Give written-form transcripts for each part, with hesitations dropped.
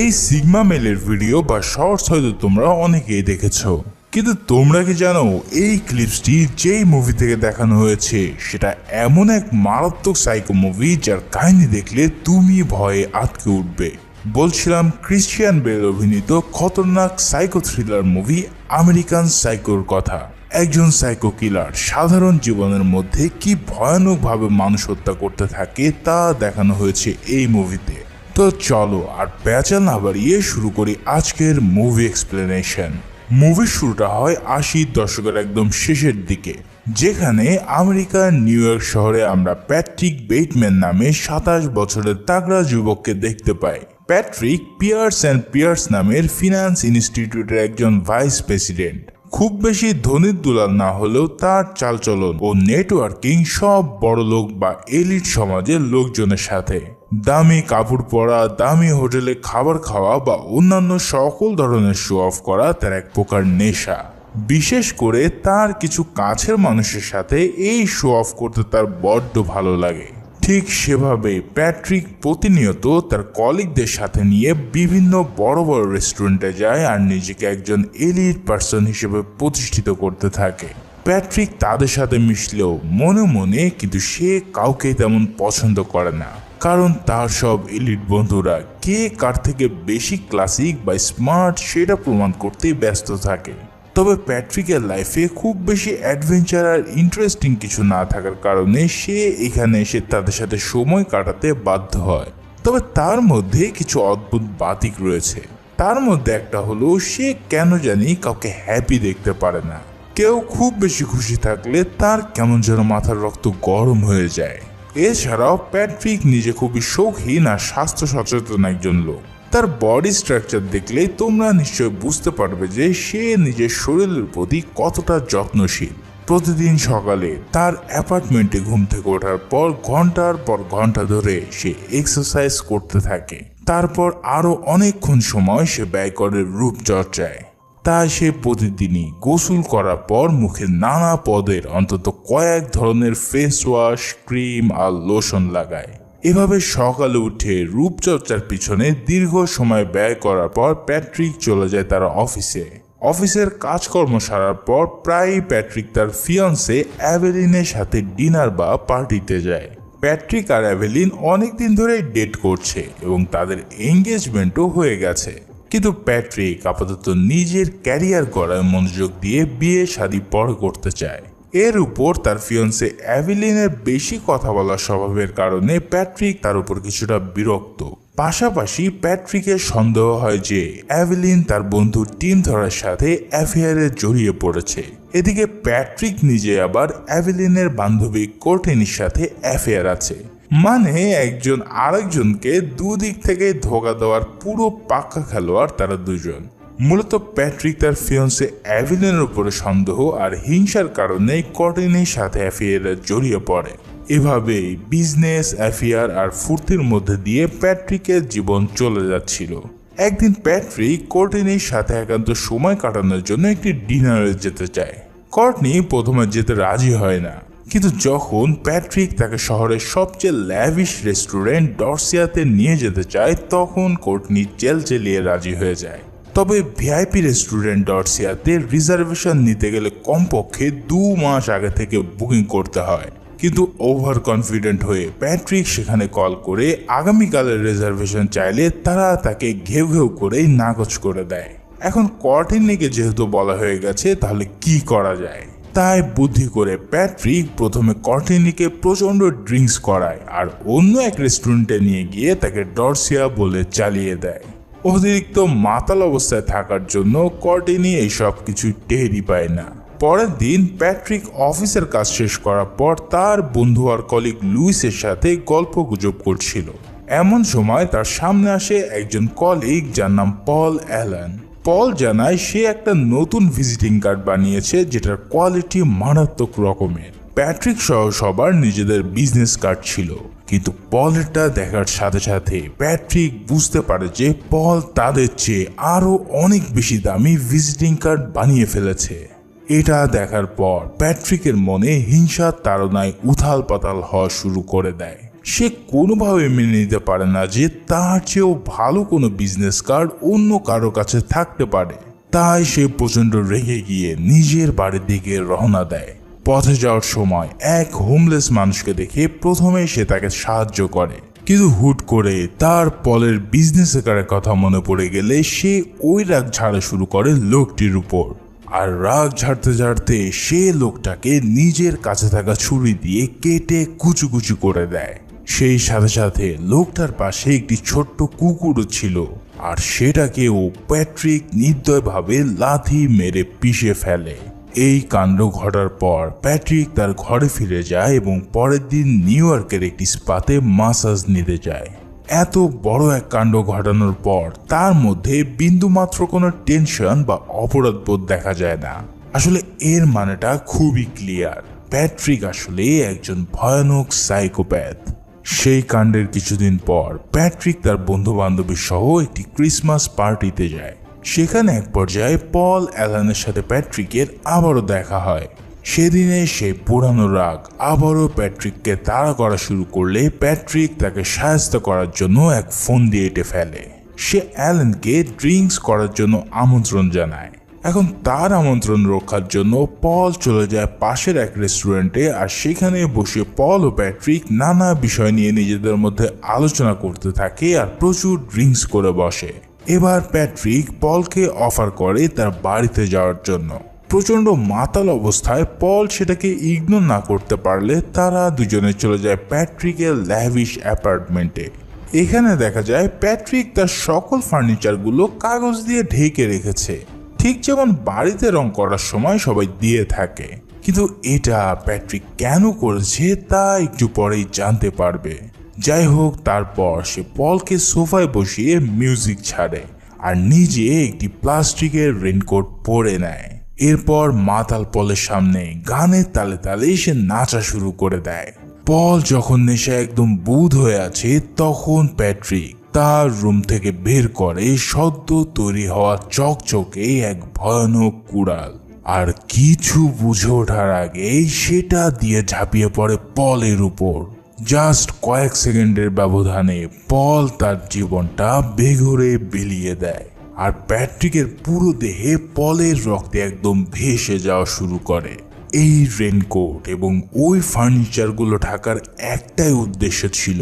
এই sigma মেলের video বা shorts হয়তো তোমরা অনেকেই দেখেছো, কিন্তু তোমরা কি জানো এই ক্লিপসটি যেই মুভি থেকে দেখানো হয়েছে সেটা এমন এক মারাত্মক সাইকো মুভি যার কাহিনী দেখলে তুমি ভয়ে আটকে উঠবে। বলছিলাম ক্রিশ্চিয়ান বেল অভিনীত খতরনাক সাইকো থ্রিলার মুভি আমেরিকান সাইকোর কথা। একজন সাইকো কিলার সাধারণ জীবনের মধ্যে কি ভয়ানকভাবে মানুষ হত্যা করতে থাকে তা দেখানো হয়েছে এই মুভিতে। তো চলো আর পেঁচা না বাড়িয়ে শুরু করি আজকের মুভি এক্সপ্লেনেশন। মুভির শুরুটা হয় 80-র দশকের একদম শেষের দিকে, যেখানে আমেরিকার নিউ ইয়র্ক শহরে আমরা প্যাট্রিক বেটম্যান নামে 27 বছরের তাগড়া যুবককে দেখতে পাই। প্যাট্রিক পিয়ার্স অ্যান্ড পিয়ার্স নামের ফিনান্স ইনস্টিটিউটের একজন ভাইস প্রেসিডেন্ট। খুব বেশি ধনীর দুলাল না হলেও তার চালচলন ও নেটওয়ার্কিং সব বড়লোক বা এলিট সমাজের লোকজনের সাথে। দামি কাপড় পরা, দামি হোটেলে খাবার খাওয়া বা অন্যান্য সকল ধরনের শো অফ করা তার এক প্রকার নেশা। বিশেষ করে তার কিছু কাছের মানুষের সাথে এই শো অফ করতে তার বড্ড ভালো লাগে। ঠিক সেভাবে প্যাট্রিক প্রতিনিয়ত তার কলিগদের সাথে নিয়ে বিভিন্ন বড় বড় রেস্টুরেন্টে যায় আর নিজেকে একজন এলিট পার্সন হিসেবে প্রতিষ্ঠিত করতে থাকে। প্যাট্রিক তাদের সাথে মিশলেও মনে মনে কিন্তু সে কাউকে তেমন পছন্দ করে না, কারণ তার সব এলিট বন্ধুরা কে কার থেকে বেশি ক্লাসিক বা স্মার্ট সেটা প্রমাণ করতেই ব্যস্ত থাকে। তবে প্যাট্রিকের লাইফে খুব বেশি অ্যাডভেঞ্চার আর ইন্টারেস্টিং কিছু না থাকার কারণে সে এখানে এসে তাদের সাথে সময় কাটাতে বাধ্য হয়। তবে তার মধ্যে কিছু অদ্ভুত বাতিক রয়েছে। তার মধ্যে একটা হলো সে কেন জানি কাউকে হ্যাপি দেখতে পারে না। কেউ খুব বেশি খুশি থাকলে তার কেমন যেন মাথার রক্ত গরম হয়ে যায়। এছাড়াও প্যাট্রিক নিজে খুবই শৌখিন আর স্বাস্থ্য সচেতন একজন লোক। তার বডি স্ট্রাকচার দেখলেই তোমরা নিশ্চয় বুঝতে পারবে যে সে নিজের শরীরের প্রতি কতটা যত্নশীল। প্রতিদিন সকালে তার অ্যাপার্টমেন্টে ঘুম থেকে ওঠার পর ঘন্টার পর ঘন্টা ধরে সে এক্সারসাইজ করতে থাকে। তারপর আরও অনেকক্ষণ সময় সে ব্যয় করে রূপচর্চায়। তাই সে প্রতিদিনই গোসল করার পর মুখে নানা পদের অন্তত কয়েক ধরনের ফেস ওয়াশ, ক্রিম আর লোশন লাগায়। এভাবে সকালে উঠে রূপচর্চার পিছনে দীর্ঘ সময় ব্যয় করার পর প্যাট্রিক চলে যায় তার অফিসে। অফিসের কাজকর্ম সারার পর প্রায়ই প্যাট্রিক তার ফিয়ান্সে অ্যাভেলিনের সাথে ডিনার বা পার্টিতে যায়। প্যাট্রিক আর অ্যাভেলিন অনেকদিন ধরেই ডেট করছে এবং তাদের এঙ্গেজমেন্টও হয়ে গেছে। কিন্তু প্যাট্রিক আপাতত নিজের ক্যারিয়ার গড়ায় মনোযোগ দিয়ে বিয়ে শাদী পরে করতে চায়। এর উপর তার ফিয়ান্সে অ্যাভেলিনের বেশি কথা বলার স্বভাবের কারণে প্যাট্রিক তার উপর কিছুটা বিরক্ত। পাশাপাশি প্যাট্রিকের সন্দেহ হয় যে অ্যাভেলিন তার বন্ধু টিম থরের সাথে অ্যাফেয়ারে জড়িয়ে পড়েছে। এদিকে প্যাট্রিক নিজে আবার অ্যাভেলিনের বান্ধবী কোর্টেনির সাথে অ্যাফেয়ার আছে। মানে একজন আরেকজনকে দুদিক থেকে ধোঁকা দেওয়ার পুরো পাক্কা খেলোয়াড় তারা দুজন। মূলত প্যাট্রিক তার ফিয়ান্সে অ্যাভেলিনের উপরে সন্দেহ আর হিংসার কারণে কোর্টেনির সাথে অ্যাফেয়ারে জড়িয়ে পড়ে। এভাবেই বিজনেস, অ্যাফেয়ার আর ফুর্তির মধ্যে দিয়ে প্যাট্রিকের জীবন চলে যাচ্ছিল। একদিন প্যাট্রিক কোর্টেনির সাথে একান্ত সময় কাটানোর জন্য একটি ডিনারে যেতে চায়। কোর্টনি প্রথমে যেতে রাজি হয় না, কিন্তু যখন প্যাট্রিক তাকে শহরের সবচেয়ে ল্যাভিশ রেস্টুরেন্ট ডরসিয়াতে নিয়ে যেতে চায় তখন কোর্টনি চেলিয়ে রাজি হয়ে যায়। তবে ভিআইপি রেস্টুরেন্ট ডরসিয়াতে রিজার্ভেশন নিতে গেলে কমপক্ষে 2 মাস আগে থেকে বুকিং করতে হয়। কিন্তু ওভার কনফিডেন্ট হয়ে প্যাট্রিক সেখানে কল করে আগামীকালের রিজার্ভেশন চাইলে তারা তাকে ঘেউ ঘেউ করেই নাকচ করে দেয়। এখন কোর্টেনিকে যেহেতু বলা হয়ে গেছে তাহলে কি করা যায়, তাই বুদ্ধি করে প্যাট্রিক প্রথমে কোর্টেনিকে প্রচন্ড ড্রিঙ্কস করায় আর অন্য এক রেস্টুরেন্টে নিয়ে গিয়ে তাকে ডরসিয়া বলে চালিয়ে দেয়। অতিরিক্ত মাতাল অবস্থায় থাকার জন্য কোর্টেনি এইসব কিছু টেরই পায় না। পরের দিন প্যাট্রিক অফিসের কাজ শেষ করার পর তার বন্ধু আর কলিগ লুইসের সাথে গল্প গুজব করছিল। এমন সময় তার সামনে আসে একজন কলিগ যার নাম পল অ্যালান। পল জানায় সে একটা নতুন ভিজিটিং কার্ড বানিয়েছে যেটার কোয়ালিটি মারাত্মক রকমের। প্যাট্রিক সহ সবার নিজেদের বিজনেস কার্ড ছিল, কিন্তু পলেরটা দেখার সাথে সাথে প্যাট্রিক বুঝতে পারে যে পল তাদের চেয়ে আরো অনেক বেশি দামি ভিজিটিং কার্ড বানিয়ে ফেলেছে। এটা দেখার পর প্যাট্রিকের মনে হিংসার তাড়নায় উথাল পাতাল হওয়া শুরু করে দেয়। সে কোনোভাবে মেনে নিতে পারে না যে তার চেয়েও ভালো কোনো বিজনেস কার্ড অন্য কারো কাছে থাকতে পারে। তাই সে প্রচণ্ড রেগে গিয়ে নিজের বাড়ির দিকে রওনা দেয়। পথে যাওয়ার সময় এক হোমলেস মানুষকে দেখে প্রথমে সে তাকে সাহায্য করে, কিন্তু হুট করে তার পলের বিজনেস কার্ডের কথা মনে পড়ে গেলে সে ওই রাগ ঝাড়া শুরু করে লোকটির উপর। আর রাগ ঝাড়তে ঝাড়তে সে লোকটাকে নিজের কাছে থাকা ছুরি দিয়ে কেটে কুচু কুচু করে দেয়। সেই সাথে সাথে লোকটার পাশে একটি ছোট্ট কুকুরও ছিল, আর সেটাকেও প্যাট্রিক নির্দয়ভাবে লাথি মেরে পিষে ফেলে। এই কাণ্ড ঘটার পর প্যাট্রিক তার ঘরে ফিরে যায় এবং পরের দিন নিউ ইয়র্কের একটি স্পাতে মাসাজ নিতে যায়। এত বড় এক কাণ্ড ঘটানোর পর তার মধ্যে বিন্দুমাত্র কোনো টেনশন বা অপরাধবোধ দেখা যায় না। আসলে এর মানেটা খুবই ক্লিয়ার, প্যাট্রিক আসলে একজন ভয়ানক সাইকোপ্যাথ। সেই কাণ্ডের কিছুদিন পর প্যাট্রিক তার বন্ধু বান্ধবী সহ একটি ক্রিসমাস পার্টিতে যায়। সেখানে এক পর্যায়ে পল অ্যালানের সাথে প্যাট্রিকের আবারও দেখা হয়। সেদিনে সেই পুরানো রাগ আবারও প্যাট্রিককে তাড়া করা শুরু করলে প্যাট্রিক তাকে সাহায্য করার জন্য এক ফোন দিয়ে এঁটে ফেলে। সে অ্যালানকে ড্রিঙ্কস করার জন্য আমন্ত্রণ জানায়। এখন তার আমন্ত্রণ রক্ষার জন্য পল চলে যায় পাশের এক রেস্টুরেন্টে, আর সেখানে বসে পল ও প্যাট্রিক নানা বিষয় নিয়ে নিজেদের মধ্যে আলোচনা করতে থাকে আর প্রচুর ড্রিঙ্কস করে বসে। এবার প্যাট্রিক পলকে অফার করে তার বাড়িতে যাওয়ার জন্য। প্রচণ্ড মাতাল অবস্থায় পল সেটাকে ইগনোর না করতে পারলে তারা দুজনে চলে যায় প্যাট্রিকের ল্যাভিশ অ্যাপার্টমেন্টে। এখানে দেখা যায় প্যাট্রিক তার সকল ফার্নিচারগুলো কাগজ দিয়ে ঢেকে রেখেছে, ঠিক যেমন বাড়িতে রং করার সময় সবাই দিয়ে থাকে। কিন্তু এটা প্যাট্রিক কেন করেছে তা একটু পরেই জানতে পারবে। যাই হোক, তারপর সে পলকে সোফায় বসিয়ে মিউজিক ছাড়ে আর নিজে একটি প্লাস্টিকের রেনকোট পরে নেয়। এরপর মাতাল পলের সামনে গানের তালে তালে সে নাচা শুরু করে দেয়। পল যখন নেশা একদম বুঁদ হয়ে আছে তখন প্যাট্রিক তার রুম থেকে বের করে সদ্য তৈরি হওয়া চকচকে এক ভয়ানক কুড়াল, আর কিছু বুঝে ওঠার আগেই সেটা দিয়ে ঝাঁপিয়ে পড়ে পলের উপর। জাস্ট কয়েক সেকেন্ডের ব্যবধানে পল তার জীবনটা বেঘরে বিলিয়ে দেয়, আর প্যাট্রিকের পুরো দেহে পলের রক্তে একদম ভেসে যাওয়া শুরু করে। এই রেনকোট এবং ওই ফার্নিচারগুলো ঢাকার একটাই উদ্দেশ্য ছিল,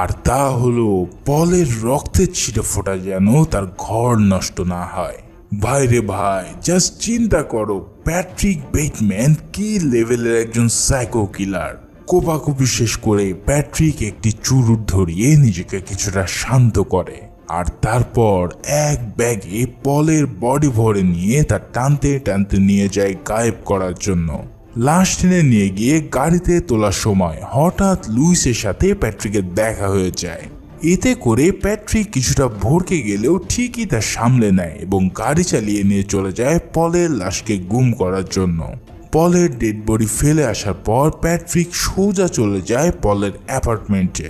আর তা হলো পলের রক্তের ছিটে ফোঁটা যেন তার ঘর নষ্ট না হয়। ভাই রে ভাই, জাস্ট চিন্তা করো প্যাট্রিক বেটম্যান কি লেভেলের একজন সাইকো কিলার। কোপাকুপি শেষ করে প্যাট্রিক একটি চুরুট ধরিয়ে নিজেকে কিছুটা শান্ত করে, আর তারপর এক ব্যাগে পলের বডি ভরে নিয়ে তার টানতে টানতে নিয়ে যায় গায়েব করার জন্য। লাশ টেনে নিয়ে গিয়ে গাড়িতে তোলার সময় হঠাৎ লুইসের সাথে প্যাট্রিকের দেখা হয়ে যায়। এতে করে প্যাট্রিক কিছুটা ভড়কে গেলেও ঠিকই তা সামলে নেয় এবং গাড়ি চালিয়ে নিয়ে চলে যায় পলের লাশকে গুম করার জন্য। পলের ডেড বডি ফেলে আসার পর প্যাট্রিক সোজা চলে যায় পলের অ্যাপার্টমেন্টে।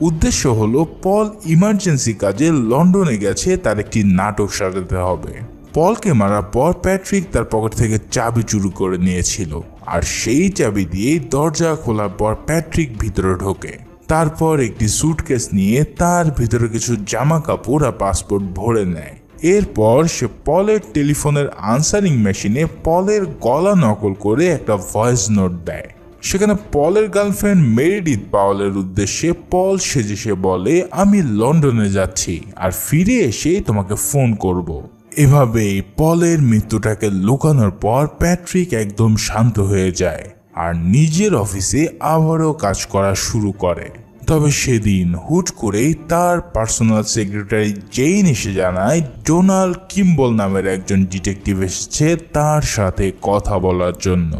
উদ্দেশ্য হলো পল ইমার্জেন্সি কাজে লন্ডনে গেছে, তার একটি নাটক সাজাতে হবে। পলকে মারার পর প্যাট্রিক তার পকেট থেকে চাবি চুরি করে নিয়েছিল, আর সেই চাবি দিয়ে দরজা খোলার পর প্যাট্রিক ভিতরে ঢোকে। তারপর একটি সুটকেস নিয়ে তার ভিতরে কিছু জামা কাপড় আর পাসপোর্ট ভরে নেয়। এরপর সে পলের টেলিফোনের আনসারিং মেশিনে পলের গলা নকল করে একটা ভয়েস নোট দেয়। সেখানে পলের গার্লফ্রেন্ড মেরিডিথ পাওয়েলের উদ্দেশ্যে পল সেজে সে বলে, আমি লন্ডনে যাচ্ছি আর ফিরে এসে তোমাকে ফোন করব। এভাবেই পলের মৃত্যুটাকে লুকানোর পর প্যাট্রিক একদম শান্ত হয়ে যায় আর নিজের অফিসে আবারও কাজ করা শুরু করে। তবে সেদিন হুট করেই তার পার্সোনাল সেক্রেটারি জেইন এসে জানায় ডোনাল্ড কিম্বল নামের একজন ডিটেকটিভ এসেছে তার সাথে কথা বলার জন্য।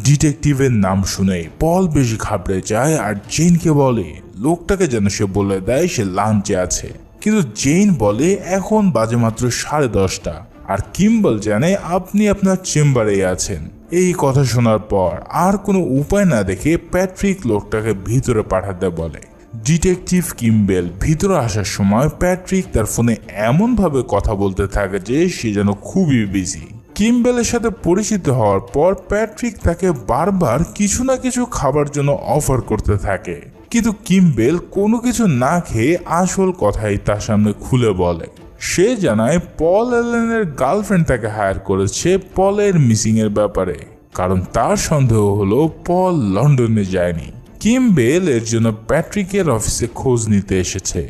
ডিটেকটিভের নাম শুনে পল বেশ ঘাবড়ে যায় আর জেইনকে বলে লোকটাকে যেন সে বলে দেয় সে লাঞ্চে আছে। কিন্তু জেইন বলে এখন বাজে মাত্র 10:30 আর কিম্বল জানে আপনি আপনার চেম্বারেই আছেন। এই কথা শোনার পর আর কোনো উপায় না দেখে প্যাট্রিক লোকটাকে ভিতরে পাঠাতে বলে। ডিটেকটিভ কিম্বেল ভিতরে আসার সময় প্যাট্রিক তার ফোনে এমনভাবে কথা বলতে থাকে যে সে যেন খুবই বিজি। কিম্বেলের সাথে পরিচিত হওয়ার পর প্যাট্রিক তাকে বারবার কিছু না কিছু খাবার জন্য অফার করতে থাকে, কিন্তু কিম্বেল কোনো কিছু না খেয়ে আসল কথাই তার সামনে খুলে বলে। সে জানায় পল অ্যালেনের গার্লফ্রেন্ড তাকে হায়ার করেছে পলের মিসিং এর ব্যাপারে, কারণ তার সন্দেহ হলো পল লন্ডনে যায়নি। কিম্বেল এর জন্য প্যাট্রিকের অফিসে খোঁজ নিতে এসেছে।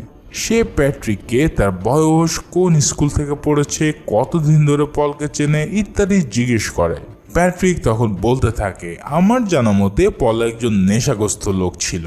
সে প্যাট্রিককে তার বয়স, কোন স্কুল থেকে পড়েছে, কতদিন ধরে পলকে চেনে ইত্যাদি জিজ্ঞেস করে। প্যাট্রিক তখন বলতে থাকে, আমার জানা মতে পল একজন নেশাগ্রস্ত লোক ছিল,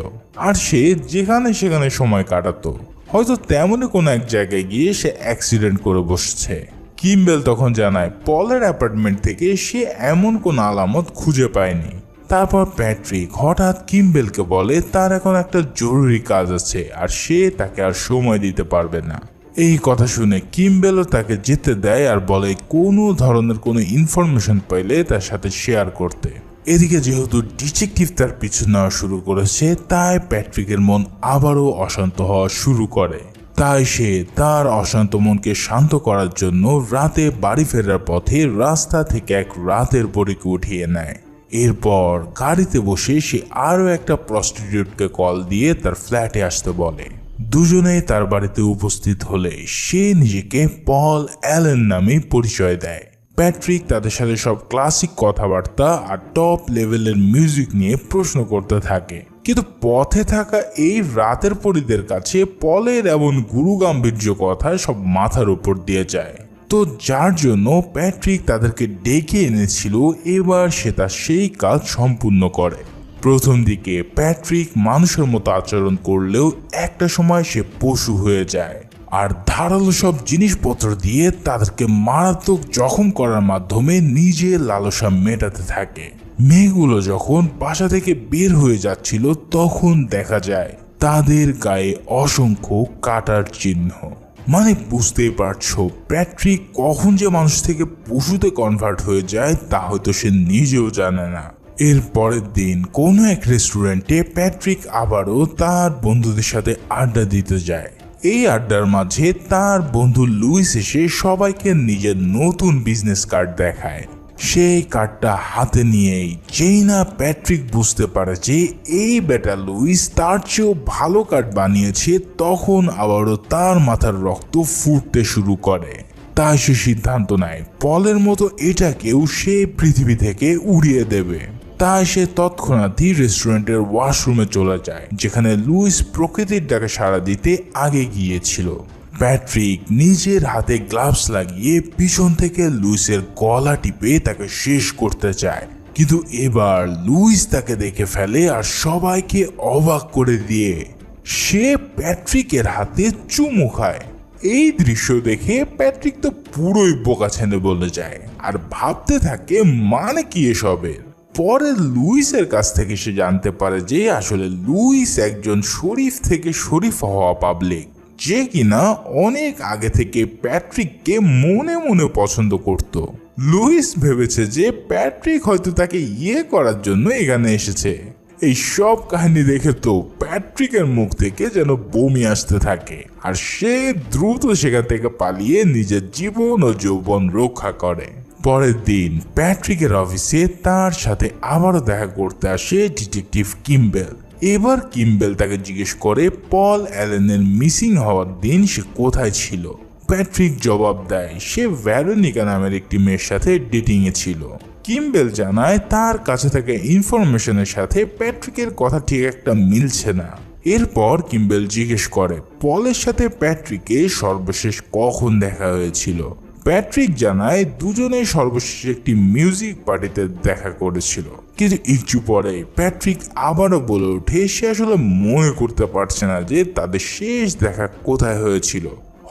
আর সে যেখানে সেখানে সময় কাটাতো। হয়তো তেমনই কোনো এক জায়গায় গিয়ে সে অ্যাক্সিডেন্ট করে বসছে। কিম্বেল তখন জানায় পলের অ্যাপার্টমেন্ট থেকে সে এমন কোনো আলামত খুঁজে পায়নি। তারপর প্যাট্রিক হঠাৎ কিম্বেলকে বলে তার এখন একটা জরুরি কাজ আছে আর সে তাকে আর সময় দিতে পারবে না। এই কথা শুনে কিম্বেলও তাকে যেতে দেয় আর বলে কোনো ধরনের কোনো ইনফরমেশন পাইলে তার সাথে শেয়ার করতে। এদিকে যেহেতু ডিটেকটিভ তার পিছু নেওয়া শুরু করেছে, তাই প্যাট্রিকের মন আবারও অশান্ত হওয়া শুরু করে। তাই সে তার অশান্ত মনকে শান্ত করার জন্য রাতে বাড়ি ফেরার পথে রাস্তা থেকে এক রাতের পরীকে উঠিয়ে নেয়। এরপর গাড়িতে বসে সে আরও একটা প্রস্টিটিউটকে কল দিয়ে তার ফ্ল্যাটে আসতে বলে। দুজনেই তার বাড়িতে উপস্থিত হলে সে নিজেকে পল অ্যালেন নামে পরিচয় দেয়। প্যাট্রিক তাদের সাথে সব ক্লাসিক কথাবার্তা আর টপ লেভেলের মিউজিক নিয়ে প্রশ্ন করতে থাকে, কিন্তু পথে থাকা এই রাতের পরীদের কাছে পলের এমন গুরুগাম্ভীর্য কথা সব মাথার উপর দিয়ে যায়। তো যার জন্য প্যাট্রিক তাদেরকে ডেকে এনেছিল, এবার সে তার সেই কাজ সম্পূর্ণ করে। প্রথম দিকে প্যাট্রিক মানুষের মতো আচরণ করলেও একটা সময় সে পশু হয়ে যায় আর ধারালো সব জিনিসপত্র দিয়ে তাদেরকে মারাত্মক জখম করার মাধ্যমে নিজে লালসা মেটাতে থাকে। মেয়েগুলো যখন বাসা থেকে বের হয়ে যাচ্ছিল তখন দেখা যায় তাদের গায়ে অসংখ্য কাটার চিহ্ন। মানে বুঝতেই পারছো প্যাট্রিক কখন যে মানুষ থেকে পশুতে কনভার্ট হয়ে যায় তা হয়তো সে নিজেও জানে না। এর পরের দিন কোনো এক রেস্টুরেন্টে প্যাট্রিক আবারও তার বন্ধুদের সাথে আড্ডা দিতে যায়। এই আড্ডার মাঝে তার বন্ধু লুইস এসে সবাইকে নিজের নতুন বিজনেস কার্ড দেখায়। সেই কার্ডটা হাতে নিয়েই যেই না প্যাট্রিক বুঝতে পারে যে এই বেটা লুইস তার চেয়েও ভালো কার্ড বানিয়েছে, তখন আবারও তার মাথার রক্ত ফুটতে শুরু করে। তাই সে সিদ্ধান্ত নেয় পলের মতো এটাকেও সে পৃথিবী থেকে উড়িয়ে দেবে। তাই সে তৎক্ষণাৎই রেস্টুরেন্টের ওয়াশরুমে চলে যায়, যেখানে লুইস প্রকৃতির ডাকে সাড়া দিতে আগে গিয়েছিল। প্যাট্রিক নিজের হাতে গ্লাভস লাগিয়ে পিছন থেকে লুইসের গলা টিপে তাকে শেষ করতে চায়, কিন্তু এবার লুইস তাকে দেখে ফেলে আর সবাইকে অবাক করে দিয়ে সে প্যাট্রিকের হাতে চুমু খায়। এই দৃশ্য দেখে প্যাট্রিক তো পুরোই বোকাছেনে বলে যায় আর ভাবতে থাকে মানে কি এসবের। পরে লুইসের কাছ থেকে সে জানতে পারে যে আসলে লুইস একজন শরীফ থেকে শরীফ হওয়া পাবলিক, যে কিনা অনেক আগে থেকে প্যাট্রিককে মনে মনে পছন্দ করত। লুইস ভেবেছে যে প্যাট্রিক হয়তো তাকে করার জন্য এখানে এসেছে। এই সব কাহিনী দেখে তো প্যাট্রিকের মুখ থেকে যেন বমি আসতে থাকে আর সে দ্রুত সেখান থেকে পালিয়ে নিজের জীবন ও যৌবন রক্ষা করে। পরের দিন প্যাট্রিকের অফিসে তার সাথে আবারও দেখা করতে আসে ডিটেকটিভ কিম্বেল। এবার কিম্বেল তাকে জিজ্ঞেস করে পল অ্যালেনের মিসিং হওয়ার দিন সে কোথায় ছিল। প্যাট্রিক জবাব দেয় সে ভ্যারোনিকা নামের একটি মেয়ের সাথে ডেটিং এ ছিল। কিম্বেল জানায় তার কাছে থাকা ইনফরমেশনের সাথে প্যাট্রিকের কথা ঠিক একটা মিলছে না। এরপর কিম্বেল জিজ্ঞেস করে পলের সাথে প্যাট্রিকের সর্বশেষ কখন দেখা হয়েছিল। প্যাট্রিক জানায় দুজনেই সর্বশেষ একটি মিউজিক পার্টিতে দেখা করেছিল, কিন্তু একটু পরে প্যাট্রিক আবারও বলে ওঠে সে আসলে মনে করতে পারছে না যে তাদের শেষ দেখা কোথায় হয়েছিল।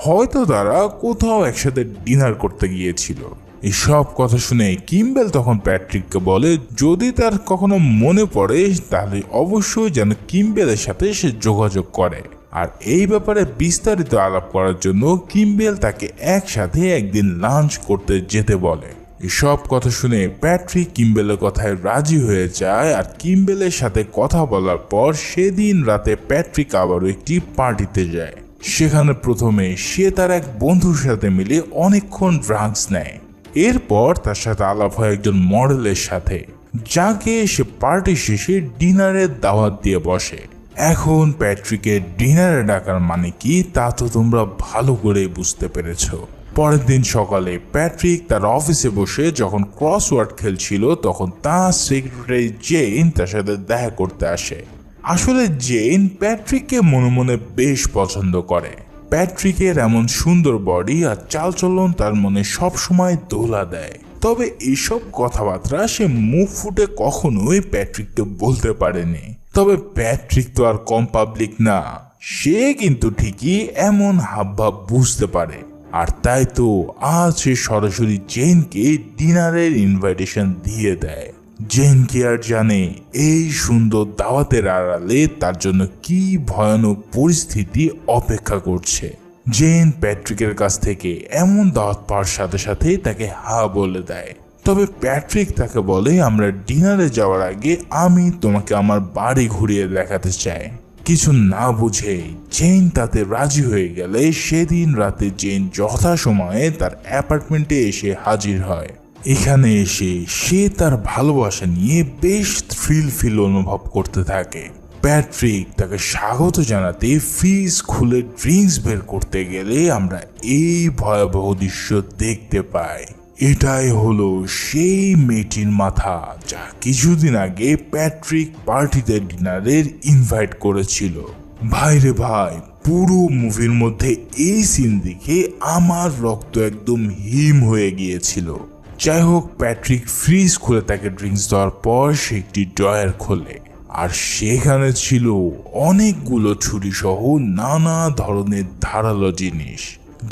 হয়তো তারা কোথাও একসাথে ডিনার করতে গিয়েছিল। এই সব কথা শুনে কিম্বেল তখন প্যাট্রিককে বলে যদি তার কখনো মনে পড়ে তাহলে অবশ্যই যেন কিম্বেলের সাথে সে যোগাযোগ করে। আর এই ব্যাপারে বিস্তারিত আলাপ করার জন্য কিম্বেল তাকে একসাথে একদিন লাঞ্চ করতে যেতে বলে। এসব কথা শুনে প্যাট্রিক কিম্বেলের কথায় রাজি হয়ে যায় আর কিম্বেলের সাথে কথা বলার পর সেদিন রাতে প্যাট্রিক আবারও একটি পার্টিতে যায়। সেখানে প্রথমে সে তার এক বন্ধুর সাথে মিলে অনেকক্ষণ ড্রাগস নেয়। এরপর তার সাথে আলাপ হয় একজন মডেলের সাথে, যাকে সে পার্টি শেষে ডিনারের দাওয়াত দিয়ে বসে। এখন প্যাট্রিকের ডিনারে ডাকার মানে কি তা তো তোমরা ভালো করেই বুঝতে পেরেছো। পরের দিন সকালে প্যাট্রিক তার অফিসে বসে যখন ক্রসওয়ার্ড খেলছিল তখন তার সেক্রেটারি জেন তার সাথে দেখা করতে আসে। আসলে জেন প্যাট্রিককে মনে মনে বেশ পছন্দ করে। প্যাট্রিকের এমন সুন্দর বডি আর চালচলন তার মনে সবসময় দোলা দেয়। তবে এইসব কথাবার্তা সে মুখ ফুটে কখনোই প্যাট্রিককে বলতে পারেনি। তবে প্যাট্রিক তো আর কম পাবলিক না, সে কিন্তু ঠিকই এমন হাবভাব বুঝতে পারে। আর তাই তো আজ সে সরাসরি জেনকে ডিনারের ইনভাইটেশন দিয়ে দেয়। জেন কি আর জানে এই সুন্দর দাওয়াতের আড়ালে তার জন্য কি ভয়ানক পরিস্থিতি অপেক্ষা করছে। জেন প্যাট্রিকের কাছ থেকে এমন দাওয়াত পাওয়ার সাথে সাথে তাকে হা বলে দেয়। তবে প্যাট্রিক তাকে বলে, আমরা ডিনারে যাওয়ার আগে আমি তোমাকে আমার বাড়ি ঘুরিয়ে দেখাতে চাই। কিছু না বুঝে জেন তাতে রাজি হয়ে গেলে সেদিন রাতে জেন যথাসময়ে তার অ্যাপার্টমেন্টে এসে হাজির হয়। এখানে এসে সে তার ভালোবাসা নিয়ে বেশ ফিল অনুভব করতে থাকে। প্যাট্রিক তাকে স্বাগত জানাতে ফ্রিজ খুলে ড্রিঙ্কস বের করতে গেলে আমরা এই ভয়াবহ দৃশ্য দেখতে পাই। এটাই হলো সেই মেয়েটির মাথা যা কিছুদিন আগে প্যাট্রিক পার্টিতে ডিনারের ইনভাইট করেছিল। ভাইরে ভাই, পুরো মুভির মধ্যে এই সিন দেখে আমার রক্ত একদম হিম হয়ে গিয়েছিল। যাই হোক, প্যাট্রিক ফ্রিজ খুলে তাকে ড্রিঙ্কস দেওয়ার পর সে একটি ড্রয়ার খোলে আর সেখানে ছিল অনেকগুলো ছুরি সহ নানা ধরনের ধারালো জিনিস।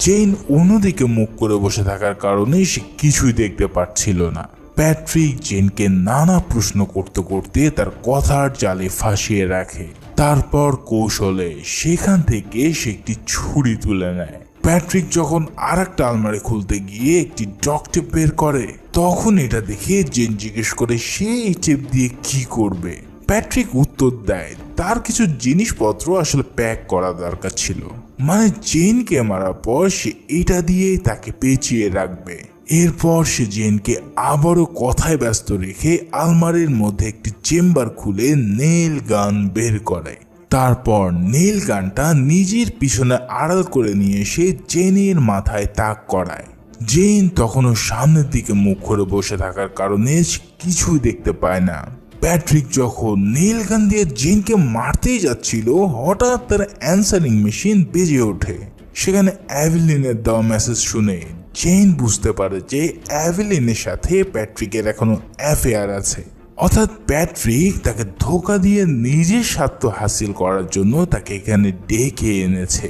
জেন অন্যদিকে মুখ করে বসে থাকার কারণে সে কিছুই দেখতে পাচ্ছিল না। প্যাট্রিক জেনকে নানা প্রশ্ন করতে করতে তার কথার জালে ফাঁসিয়ে রাখে। তারপর কৌশলে সেখান থেকে সে একটি ছুরি তুলে নেয়। প্যাট্রিক যখন আর একটা আলমারি খুলতে গিয়ে একটি ডক টেপ বের করে তখন এটা দেখে জেন জিজ্ঞেস করে সে এই টেপ দিয়ে কি করবে। প্যাট্রিক উত্তর দেয় তার কিছু জিনিসপত্র আসলে প্যাক করা দরকার ছিল, মানে জেনকে মারার পর সে এটা দিয়ে তাকে পেঁচিয়ে রাখবে। এরপর সে জেনকে আবারও কথায় ব্যস্ত রেখে আলমারির মধ্যে একটি চেম্বার খুলে নেল গান বের করে। তারপর নেল গানটা নিজের পিছনে আড়াল করে নিয়ে এসে জেনের মাথায় তাক করায়। জেন তখনও সামনের দিকে মুখ করে বসে থাকার কারণে কিছুই দেখতে পায় না। প্যাট্রিক যখন নেল গান দিয়ে জেনকে মারতেই যাচ্ছিল হঠাৎ তার অ্যান্সারিং মেশিন বেজে ওঠে। সেখানে অ্যাভেলিনের দেওয়া মেসেজ শুনে জেন বুঝতে পারে যে অ্যাভেলিনের সাথে প্যাট্রিকের এখনো অ্যাফেয়ার আছে, অর্থাৎ প্যাট্রিক তাকে ধোকা দিয়ে নিজের স্বার্থ হাসিল করার জন্য তাকে এখানে ডেকে এনেছে।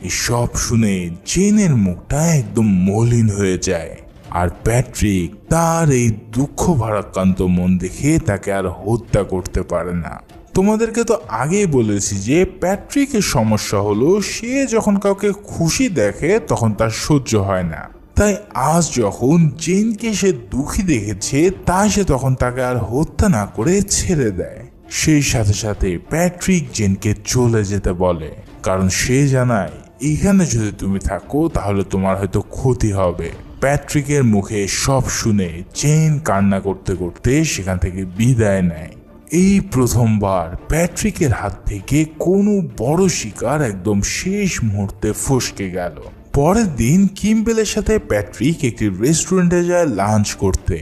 এসব শুনে জেনের মুখটা একদম মলিন হয়ে যায় আর প্যাট্রিক তার এই দুঃখ ভারাক্রান্ত মন দেখে তাকে আর হত্যা করতে পারে না। তোমাদেরকে তো আগেই বলেছি যে প্যাট্রিকের সমস্যা হলো সে যখন কাউকে খুশি দেখে তখন তার সহ্য হয় না। তাই আজ যখন জেনকে সে দুঃখী দেখেছে তাই সে তখন তাকে আর হত্যা না করে ছেড়ে দেয়। সেই সাথে সাথে প্যাট্রিক জেনকে চলে যেতে বলে, কারণ সে জানায় এখানে যদি তুমি থাকো তাহলে তোমার হয়তো ক্ষতি হবে। প্যাট্রিকের মুখে সব শুনে জেন কান্না করতে করতে সেখান থেকে বিদায় নেয়। এই প্রথমবার প্যাট্রিকের হাত থেকে কোনো বড় শিকার একদম শেষ মুহূর্তে ফসকে গেল। পরের দিন কিম্বেলের সাথে প্যাট্রিক একটি রেস্টুরেন্টে যায় লাঞ্চ করতে,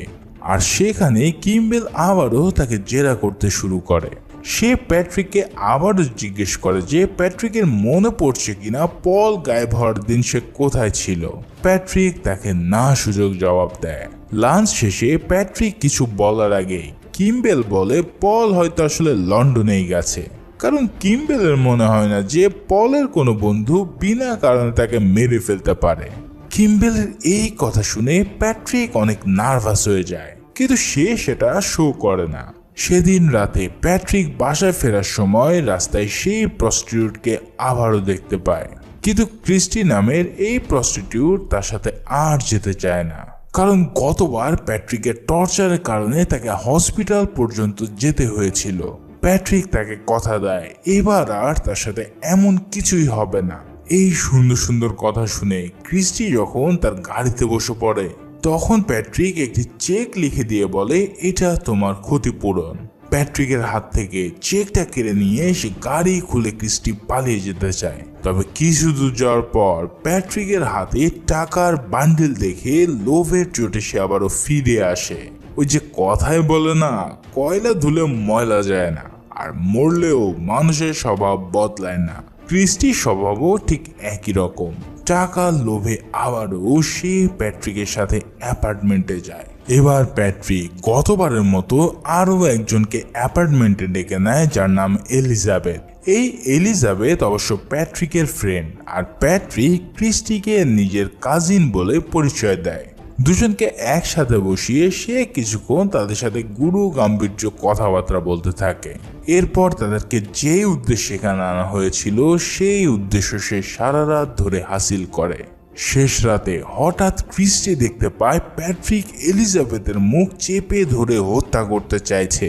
আর সেখানে কিম্বেল আবারও তাকে জেরা করতে শুরু করে। সে প্যাট্রিককে আবারও জিজ্ঞেস করে যে প্যাট্রিকের মনে পড়ছে কিনা পল গায়েব হওয়ার দিন সে কোথায় ছিল। প্যাট্রিক তাকে না সুযোগ জবাব দেয়। লাঞ্চ শেষে প্যাট্রিক কিছু বলার আগে কিম্বেল বলে পল হয়তো আসলে লন্ডনেই গেছে, কারণ কিম্বেলের মনে হয় না যে পলের কোনো বন্ধু বিনা কারণে তাকে মেরে ফেলতে পারে। কিম্বেলের এই কথা শুনে প্যাট্রিক অনেক নার্ভাস হয়ে যায়, কিন্তু সে সেটা শো করে না। সেদিন রাতে প্যাট্রিক বাসায় ফেরার সময় রাস্তায় সেই প্রস্টিটিউটকে আবারও দেখতে পায়, কিন্তু ক্রিস্টি নামের এই প্রস্টিটিউট তার সাথে আর যেতে চায় না, কারণ গতবার প্যাট্রিকের টর্চারের কারণে তাকে হসপিটাল পর্যন্ত যেতে হয়েছিল। প্যাট্রিক তাকে কথা দেয় এবার আর তার সাথে এমন কিছুই হবে না। এই সুন্দর সুন্দর কথা শুনে ক্রিস্টি যখন তার গাড়িতে বসে পড়ে তখন প্যাট্রিক একটি চেক লিখে দিয়ে বলে এটা তোমার ক্ষতিপূরণ। প্যাট্রিকের হাত থেকে চেকটা কেড়ে নিয়ে সে গাড়ি খুলে ক্রিস্টি পালিয়ে যেতে চায়। তবে কিছু দূর যাওয়ার পর প্যাট্রিকের হাতে টাকার বান্ডিল দেখে লোভের চোটে সে আবারও ফিরে আসে। ওই যে কথায় বলে না, কয়লা ধুলে ময়লা যায় না, আর মরলেও মানুষের স্বভাব বদলায় না। ক্রিস্টির স্বভাবও ঠিক একই রকম। টাকার লোভে আবারও সে প্যাট্রিকের সাথে অ্যাপার্টমেন্টে যায়। এবার প্যাট্রিক গতবারের মতো আরো একজনকে অ্যাপার্টমেন্টে ডেকে নেয়, যার নাম এলিজাবেথ। এই এলিজাবেথ অবশ্য প্যাট্রিকের ফ্রেন্ড, আর প্যাট্রিক ক্রিস্টিকে নিজের কাজিন বলে পরিচয় দেয়। দুজনকে একসাথে বসিয়ে সে কিছুক্ষণ তাদের সাথে গুরু গাম্ভীর্য কথাবার্তা বলতে থাকে। এরপর তাদেরকে যে উদ্দেশ্যে এখানে আনা হয়েছিল সেই উদ্দেশ্য সে সারা রাত ধরে হাসিল করে। শেষ রাতে হঠাৎ ক্রিস্টি দেখতে পায় প্যাট্রিক এলিজাবেথের মুখ চেপে ধরে হত্যা করতে চাইছে।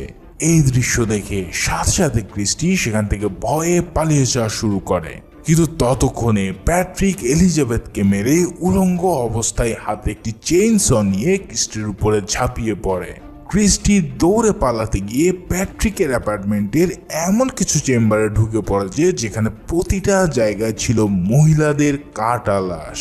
এই দৃশ্য দেখে সাথে সাথে ক্রিস্টি সেখান থেকে ভয়ে পালিয়ে যাওয়া শুরু করে। কিন্তু ততক্ষণে প্যাট্রিক এলিজাবেথকে মেরে উলঙ্গ অবস্থায় হাতে একটি চেইনস নিয়ে ক্রিস্টির উপরে ঝাঁপিয়ে পড়ে। ক্রিস্টি দৌড়ে পালাতে গিয়ে প্যাট্রিকের অ্যাপার্টমেন্টের এমন কিছু চেম্বারে ঢুকে পড়ে যেখানে প্রতিটা জায়গায় ছিল মহিলাদের কাটা লাশ,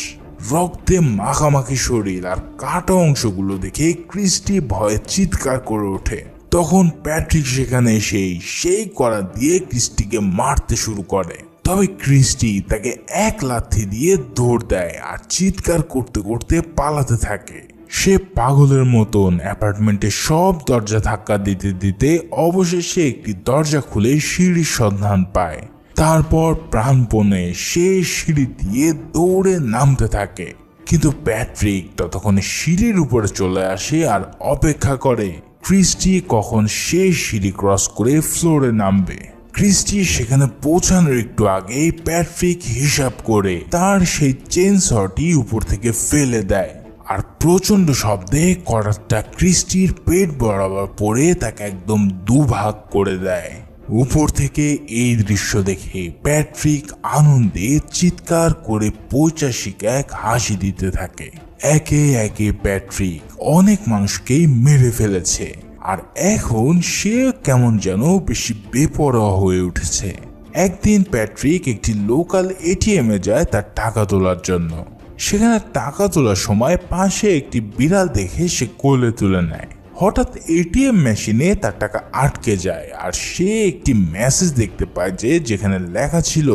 রক্তে মাখামাখি শরীর আর কাটা অংশগুলো দেখে ক্রিস্টি ভয়ে চিৎকার করে ওঠে। তখন প্যাট্রিক সেখানে এসেই সেই কড়া দিয়ে ক্রিস্টিকে মারতে শুরু করে। তবে ক্রিস্টি তাকে এক লাথি দিয়ে দৌড় দেয় আর চিৎকার করতে করতে পালাতে থাকে। সে পাগলের মতন অ্যাপার্টমেন্টের সব দরজা ধাক্কা দিতে দিতে অবশেষে একটি দরজা খুলে সিঁড়ির সন্ধান পায়। তারপর প্রাণপণে সে সিঁড়ি দিয়ে দৌড়ে নামতে থাকে। কিন্তু প্যাট্রিক ততক্ষণে সিঁড়ির উপরে চলে আসে আর অপেক্ষা করে ক্রিস্টি কখন সেই সিঁড়ি ক্রস করে ফ্লোরে নামবে। ক্রিস্টি সেখানে পৌঁছানোর একটু আগেই প্যাট্রিক হিসাব করে তার সেই চেইনসটি উপর থেকে ফেলে দেয়, আর প্রচন্ড শব্দে করাতটা ক্রিস্টির পেট বরাবর পড়ে তাকে একদম দুভাগ করে দেয়। উপর থেকে এই দৃশ্য দেখে প্যাট্রিক আনন্দে চিৎকার করে পৈশাচিক এক হাসি দিতে থাকে। একে একে প্যাট্রিক অনেক মানুষকেই মেরে ফেলেছে, আর এখন সে কেমন যেন বেশি বেপরোয়া হয়ে উঠেছে। একদিন প্যাট্রিক একটি লোকাল এটিএমে যায় তার টাকা তোলার জন্য। সেখানে টাকা তোলার সময় পাশে একটি বিড়াল দেখে সে কোলে তুলে নেয়। হঠাৎ এটিএম মেশিনে তার টাকা আটকে যায়, আর সে একটি মেসেজ দেখতে পায় যেখানে লেখা ছিল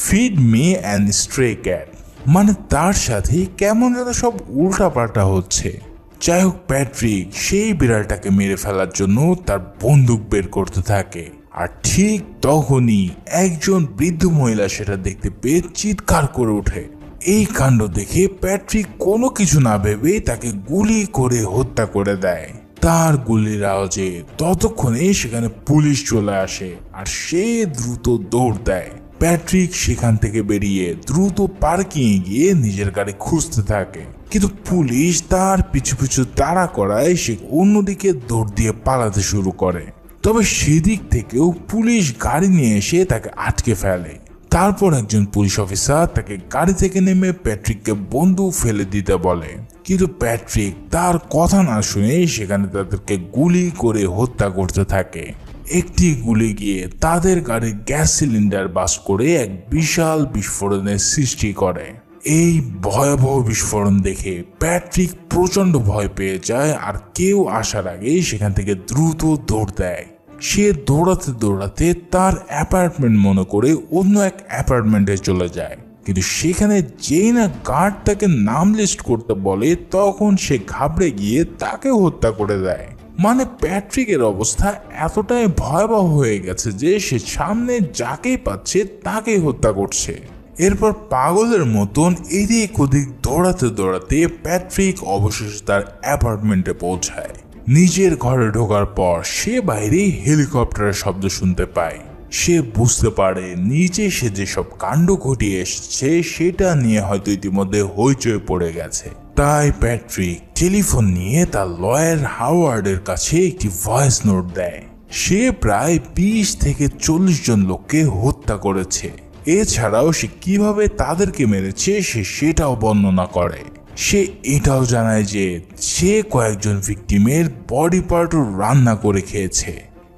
ফিড মি অ্যান্ড স্ট্রে ক্যাট। মানে তার সাথে কেমন যেন সব উল্টাপাল্টা হচ্ছে। যাই হোক, প্যাট্রিক সেই বিড়ালটাকে মেরে ফেলার জন্য তার বন্দুক বের করতে থাকে, আর ঠিক তখনই একজন বৃদ্ধ মহিলা সেটা দেখতে পেয়ে চিৎকার করে ওঠে। এই কাণ্ড দেখে প্যাট্রিক কোনো কিছু না ভেবে তাকে গুলি করে হত্যা করে দেয়। তার গুলির আওয়াজে ততক্ষণে সেখানে পুলিশ চলে আসে, আর সে দ্রুত দৌড় দেয়। প্যাট্রিক সেখান থেকে বেরিয়ে দ্রুত পার্কিং এ গিয়ে নিজের গাড়ি খুঁজতে থাকে, কিন্তু পুলিশ তার পিছু পিছু তাড়া করায় সে অন্যদিকে দৌড় দিয়ে পালাতে শুরু করে। তবে সেদিক থেকেও পুলিশ গাড়ি নিয়ে এসে তাকে আটকে ফেলে। তারপর একজন পুলিশ অফিসার তাকে গাড়ি থেকে নেমে প্যাট্রিককে বন্দুক ফেলে দিতে বলে, কিন্তু প্যাট্রিক তার কথা না শুনে সেখানে তাদেরকে গুলি করে হত্যা করতে থাকে। একটি গুলি গিয়ে তাদের গাড়ির গ্যাস সিলিন্ডার বাস্ট করে এক বিশাল বিস্ফোরণের সৃষ্টি করে। এই ভয়াবহ বিস্ফোরণ দেখে প্যাট্রিক প্রচন্ড ভয় পেয়ে যায়, আর কেউ আসার আগেই সেখান থেকে দ্রুত দৌড় দেয়। সে দৌড়াতে দৌড়াতে তার অ্যাপার্টমেন্ট মনে করে অন্য এক অ্যাপার্টমেন্টে চলে যায়, কিন্তু সেখানে যেই না গার্ড তাকে নাম লিস্ট করতে বলে তখন সে ঘাবড়ে গিয়ে তাকে হত্যা করে দেয়। মানে প্যাট্রিকের অবস্থা এতটাই ভয়াবহ হয়ে গেছে যে সে সামনে যাকেই পাচ্ছে তাকেই হত্যা করছে। এরপর পাগলের মতন এদিক ওদিক দৌড়াতে দৌড়াতে প্যাট্রিক অবশেষে তার অ্যাপার্টমেন্টে পৌঁছায়। নিজের ঘরে ঢোকার পর সে বাইরে হেলিকপ্টারের শব্দ শুনতে পায়। সে বুঝতে পারে নিচে সে যেসব কাণ্ড ঘটিয়ে এসেছে সেটা নিয়ে হয়তো ইতিমধ্যে হইচই পড়ে গেছে। তাই প্যাট্রিক টেলিফোন নিয়ে তার লয়ার হাওয়ার্ডের কাছে একটি ভয়েস নোট দেয়। সে প্রায় 20 থেকে 40 জন লোককে হত্যা করেছে। এছাড়াও সে কিভাবে তাদেরকে মেরেছে সেটাও বর্ণনা করে। সে এটাও জানায় যে সে কয়েকজন ভিকটিমের বডি পার্টও রান্না করে খেয়েছে।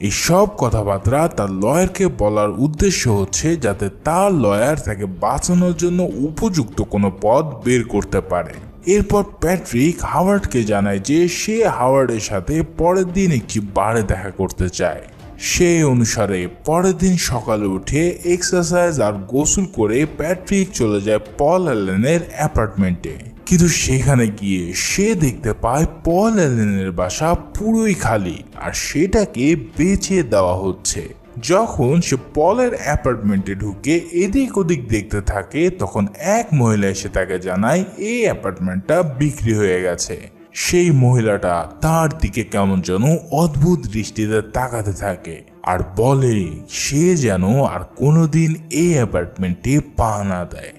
এই সব কথাবার্তা তার লয়ারকে বলার উদ্দেশ্য হচ্ছে যাতে তার লয়ার তাকে বাঁচানোর জন্য উপযুক্ত কোনো পথ বের করতে পারে। এরপর প্যাট্রিক হাওয়ার্ডকে জানায় যে সে হাওয়ার্ডের সাথে পরের দিন একটি বারে দেখা করতে চায়। সেই অনুসারে পরের দিন সকালে উঠে এক্সারসাইজ আর গোসল করে প্যাট্রিক চলে যায় পল অ্যালেনের অ্যাপার্টমেন্টে। কিন্তু সেখানে গিয়ে সে দেখতে পায় পল অ্যালেনের বাসা পুরোই খালি আর সেটাকে বেচে দেওয়া হচ্ছে। যখন সে পলের অ্যাপার্টমেন্টে ঢুকে এদিক ওদিক দেখতে থাকে তখন এক মহিলা এসে তাকে জানায় এই অ্যাপার্টমেন্টটা বিক্রি হয়ে গেছে। সেই মহিলাটা তার দিকে কেমন যেন অদ্ভুত দৃষ্টিতে তাকাতে থাকে আর বলে সে যেন আর কোনোদিন এই অ্যাপার্টমেন্টে পা না দেয়।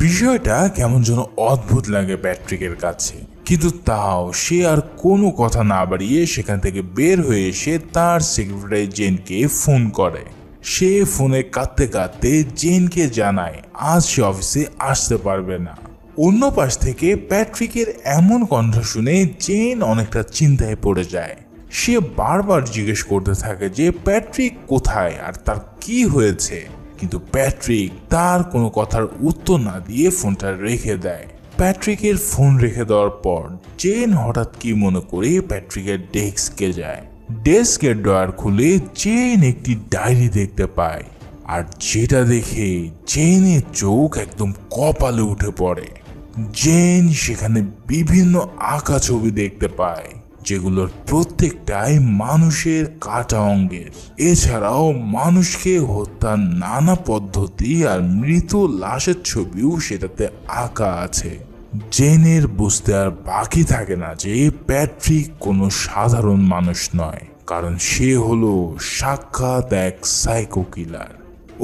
বিষয়টা কেমন যেন অদ্ভুত লাগে প্যাট্রিকের কাছে, কিন্তু তাও সে আর কোনো কথা না বাড়িয়ে সেখান থেকে বের হয়ে এসে তার সেক্রেটারি জেনকে ফোন করে। সে ফোনে কাঁদতে কাঁদতে জেনকে জানায় আজ সে অফিসে আসতে পারবে না। অন্য পাশ থেকে প্যাট্রিকের এমন কণ্ঠ শুনে জেন অনেকটা চিন্তায় পড়ে যায়। সে বারবার জিজ্ঞেস করতে থাকে যে প্যাট্রিক কোথায় আর তার কি হয়েছে, কিন্তু প্যাট্রিক তার কোনো কথার উত্তর না দিয়ে ফোনটা রেখে দেয়। প্যাট্রিকের ফোন রেখে দেওয়ার পর জেন হঠাৎ কি মনে করে প্যাট্রিকের ডেস্কে যায়। ডেস্কের ড্রয়ার খুলে জেন একটি ডায়েরি দেখতে পায় আর যেটা দেখে জেনের চোখ একদম কপালে উঠে পড়ে। জেন সেখানে বিভিন্ন আঁকা ছবি দেখতে পায় যেগুলোর প্রত্যেকটাই মানুষের কাটা অঙ্গের। এছাড়াও মানুষকে হত্যার নানা পদ্ধতি আর মৃত লাশের ছবিও সেটাতে আঁকা আছে। জেনের বুঝতে আর বাকি থাকে না যে প্যাট্রিক কোনো সাধারণ মানুষ নয়, কারণ সে হলো সাক্ষাৎ এক সাইকো কিলার।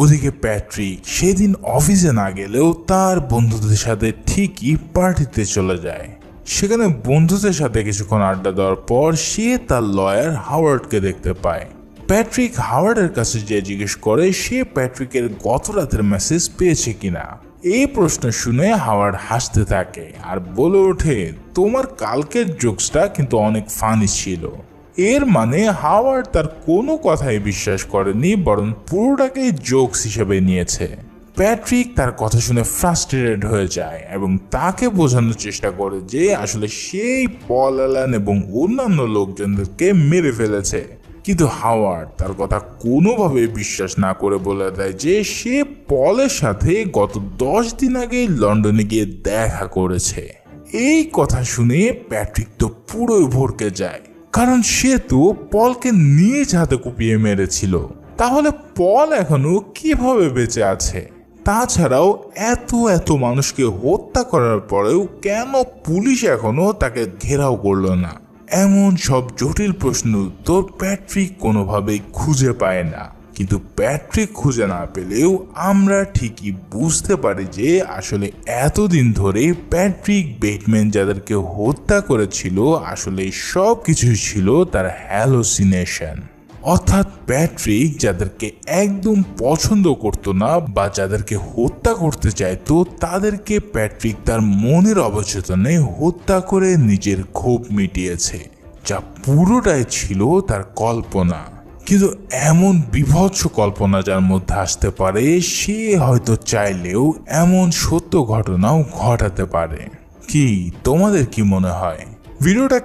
ওদিকে প্যাট্রিক সেদিন অফিসে না গেলেও তার বন্ধুদের সাথে ঠিকই পার্টিতে চলে যায়। সেখানে বন্ধুদের সাথে কিছুক্ষণ আড্ডা দেওয়ার পর সে তার লয়ার হাওয়ার্ডকে দেখতে পায়। প্যাট্রিক হাওয়ার্ডের কাছে যে জিজ্ঞেস করে সে প্যাট্রিকের গত রাতের মেসেজ পেয়েছে কিনা। এই প্রশ্ন শুনে হাওয়ার্ড হাসতে থাকে আর বলে ওঠে তোমার কালকের জোকসটা কিন্তু অনেক ফানি ছিল। এর মানে হাওয়ার্ড তার কোনো কথাই বিশ্বাস করেনি, বরং পুরোটাকে জোকস হিসেবে নিয়েছে। প্যাট্রিক তার কথা শুনে ফ্রাস্ট্রেটেড হয়ে যায় এবং তাকে বোঝানোর চেষ্টা করে যে আসলে সেই পল অ্যালেন এবং অন্যান্য লোকজনদেরকে মেরে ফেলেছে, কিন্তু হাওয়ার্ড তার কথা কোনোভাবে বিশ্বাস না করে বলে দেয় যে সে পলের সাথে গত 10 দিন আগে লন্ডনে গিয়ে দেখা করেছে। এই কথা শুনে প্যাট্রিক তো পুরোই ভড়কে যায়, কারণ সে তো পলকে নিজ হাতে কুপিয়ে মেরেছিল। তাহলে পল এখনো কিভাবে বেঁচে আছে? তাছাড়াও এত মানুষকে হত্যা করার পরেও কেন পুলিশ এখনো তাকে ঘেরাও করলো না? এমন সব জটিল প্রশ্ন উত্তর প্যাট্রিক কোনোভাবেই খুঁজে পায় না। কিন্তু প্যাট্রিক খুঁজে না পেলেও আমরা ঠিকই বুঝতে পারি যে আসলে এতদিন ধরে প্যাট্রিক বেটম্যান যাদেরকে হত্যা করেছিল আসলে সব কিছুই ছিল তার হ্যালোসিনেশন। অর্থাৎ প্যাট্রিক যাদেরকে একদম পছন্দ করতো না বা যাদেরকে হত্যা করতে চাইতো তাদেরকে প্যাট্রিক তার মনের অবচেতনে হত্যা করে নিজের ক্ষোভ মিটিয়েছে, যা পুরোটাই ছিল তার কল্পনা। কিন্তু এমন বিভৎস কল্পনা যার মধ্যে আসতে পারে সে হয়তো চাইলেও এমন সত্য ঘটনাও ঘটাতে পারে। কি তোমাদের কি মনে হয় ভিডিওটা